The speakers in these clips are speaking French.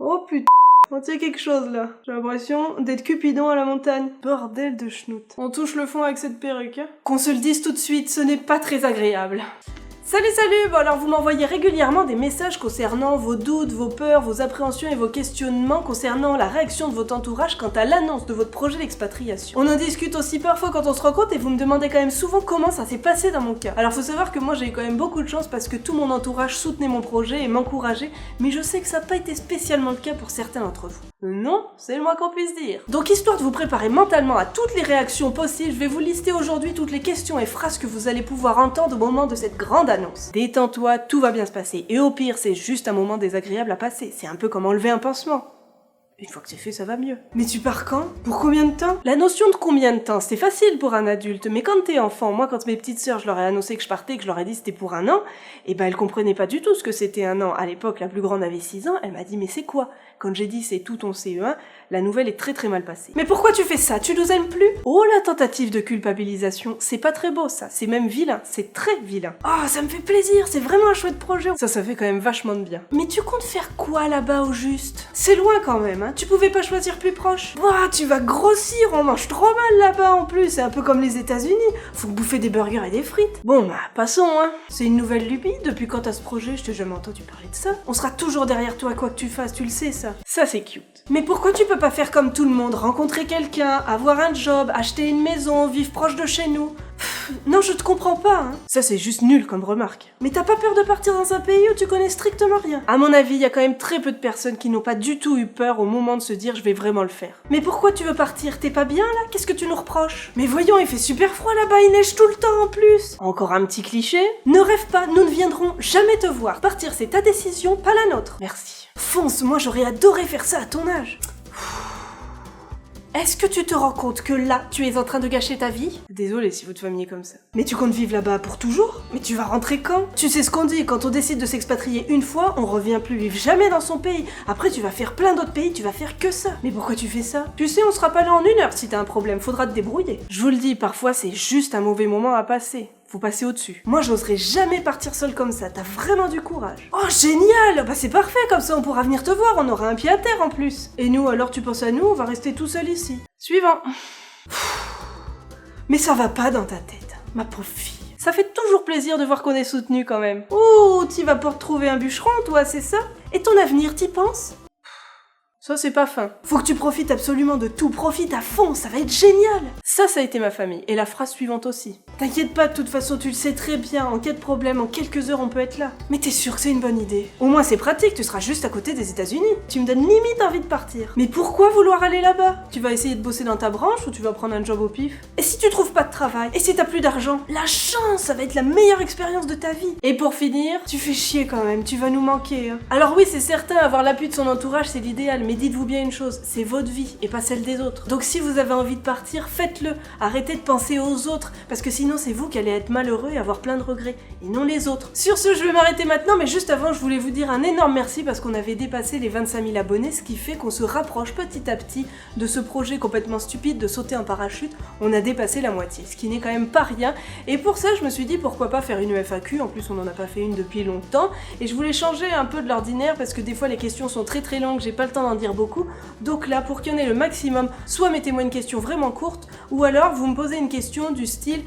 Oh putain, on tient quelque chose là. J'ai l'impression d'être Cupidon à la montagne. Bordel de schnout. On touche le fond avec cette perruque. Hein. Qu'on se le dise tout de suite, ce n'est pas très agréable. Salut salut. Bon alors vous m'envoyez régulièrement des messages concernant vos doutes, vos peurs, vos appréhensions et vos questionnements concernant la réaction de votre entourage quant à l'annonce de votre projet d'expatriation. On en discute aussi parfois quand on se rencontre et vous me demandez quand même souvent comment ça s'est passé dans mon cas. Alors faut savoir que moi j'ai eu quand même beaucoup de chance parce que tout mon entourage soutenait mon projet et m'encourageait, mais je sais que ça n'a pas été spécialement le cas pour certains d'entre vous. Non, c'est le moins qu'on puisse dire. Donc histoire de vous préparer mentalement à toutes les réactions possibles, je vais vous lister aujourd'hui toutes les questions et phrases que vous allez pouvoir entendre au moment de cette grande annonce. Détends-toi, tout va bien se passer. Et au pire, c'est juste un moment désagréable à passer. C'est un peu comme enlever un pansement. Une fois que c'est fait, ça va mieux. Mais tu pars quand? Pour combien de temps? La notion de combien de temps, c'est facile pour un adulte, mais quand t'es enfant, moi quand mes petites sœurs, je leur ai annoncé que je partais, que je leur ai dit c'était pour un an, et ben elles comprenaient pas du tout ce que c'était un an. À l'époque, la plus grande avait 6 ans, elle m'a dit mais c'est quoi? Quand j'ai dit c'est tout ton CE1, la nouvelle est très très mal passée. Mais pourquoi tu fais ça? Tu nous aimes plus? Oh la tentative de culpabilisation, c'est pas très beau ça, c'est même vilain, c'est très vilain. Oh ça me fait plaisir, c'est vraiment un chouette projet. Ça fait quand même vachement de bien. Mais tu comptes faire quoi là-bas au juste? C'est loin quand même, hein. Tu pouvais pas choisir plus proche? Ouah, tu vas grossir, on mange trop mal là-bas en plus, c'est un peu comme les États-Unis. Faut bouffer des burgers et des frites. Bon bah, passons hein. C'est une nouvelle lubie, depuis quand t'as ce projet, je t'ai jamais entendu parler de ça. On sera toujours derrière toi quoi que tu fasses, tu le sais ça. Ça c'est cute. Mais pourquoi tu peux pas faire comme tout le monde, rencontrer quelqu'un, avoir un job, acheter une maison, vivre proche de chez nous? Non, je te comprends pas, hein. Ça, c'est juste nul comme remarque. Mais t'as pas peur de partir dans un pays où tu connais strictement rien? À mon avis, il y a quand même très peu de personnes qui n'ont pas du tout eu peur au moment de se dire « je vais vraiment le faire ». Mais pourquoi tu veux partir? T'es pas bien, là? Qu'est-ce que tu nous reproches? Mais voyons, il fait super froid là-bas, il neige tout le temps en plus. Encore un petit cliché? Ne rêve pas, nous ne viendrons jamais te voir. Partir, c'est ta décision, pas la nôtre. Merci. Fonce, moi j'aurais adoré faire ça à ton âge. Est-ce que tu te rends compte que là, tu es en train de gâcher ta vie? Désolée si vous te familiez comme ça. Mais tu comptes vivre là-bas pour toujours? Mais tu vas rentrer quand? Tu sais ce qu'on dit, quand on décide de s'expatrier une fois, on revient plus vivre jamais dans son pays. Après tu vas faire plein d'autres pays, tu vas faire que ça. Mais pourquoi tu fais ça? Tu sais, on sera pas là en 1 heure si t'as un problème, faudra te débrouiller. Je vous le dis, parfois c'est juste un mauvais moment à passer. Faut passer au-dessus. Moi, j'oserais jamais partir seule comme ça. T'as vraiment du courage. Oh, génial! Bah, c'est parfait. Comme ça, on pourra venir te voir. On aura un pied à terre en plus. Et nous, alors, tu penses à nous? On va rester tout seul ici. Suivant. Mais ça va pas dans ta tête, ma pauvre fille. Ça fait toujours plaisir de voir qu'on est soutenu quand même. Oh, t'y vas pour trouver un bûcheron, toi, c'est ça? Et ton avenir, t'y penses? Ça, c'est pas fin. Faut que tu profites absolument de tout. Profite à fond, ça va être génial. Ça a été ma famille. Et la phrase suivante aussi. T'inquiète pas, de toute façon, tu le sais très bien. En cas de problème, en quelques heures, on peut être là. Mais t'es sûr que c'est une bonne idée? Au moins, c'est pratique, tu seras juste à côté des États-Unis. Tu me donnes limite envie de partir. Mais pourquoi vouloir aller là-bas? Tu vas essayer de bosser dans ta branche ou tu vas prendre un job au pif? Et si tu trouves pas de travail? Et si t'as plus d'argent? La chance, ça va être la meilleure expérience de ta vie. Et pour finir, tu fais chier quand même, tu vas nous manquer. Hein. Alors oui, c'est certain, avoir l'appui de son entourage, c'est l'idéal, mais dites-vous bien une chose, c'est votre vie et pas celle des autres. Donc si vous avez envie de partir, faites-le. Arrêtez de penser aux autres, parce que sinon c'est vous qui allez être malheureux et avoir plein de regrets, et non les autres. Sur ce, je vais m'arrêter maintenant, mais juste avant, je voulais vous dire un énorme merci parce qu'on avait dépassé les 25 000 abonnés, ce qui fait qu'on se rapproche petit à petit de ce projet complètement stupide de sauter en parachute. On a dépassé la moitié, ce qui n'est quand même pas rien, et pour ça, je me suis dit pourquoi pas faire une FAQ, en plus on n'en a pas fait une depuis longtemps, et je voulais changer un peu de l'ordinaire parce que des fois les questions sont très très longues, j'ai pas le temps d'en dire beaucoup. Donc là, pour qu'il y en ait le maximum, soit mettez-moi une question vraiment courte, ou alors vous me posez une question du style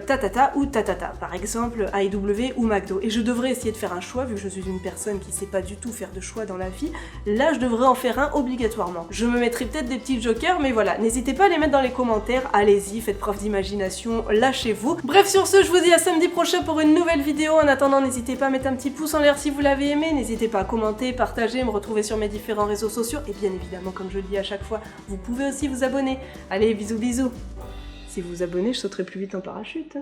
tatata ou tatata, par exemple AEW ou McDo. Et je devrais essayer de faire un choix, vu que je suis une personne qui sait pas du tout faire de choix dans la vie. Là, je devrais en faire un obligatoirement. Je me mettrai peut-être des petits jokers, mais voilà, n'hésitez pas à les mettre dans les commentaires, allez-y, faites preuve d'imagination, lâchez-vous. Bref, sur ce, je vous dis à samedi prochain pour une nouvelle vidéo. En attendant, n'hésitez pas à mettre un petit pouce en l'air si vous l'avez aimé, n'hésitez pas à commenter, partager, me retrouver sur mes différents réseaux sociaux, et bien évidemment, comme je le dis à chaque fois, vous pouvez aussi vous abonner. Allez, bisous bisous. Si vous vous abonnez, je sauterai plus vite en parachute.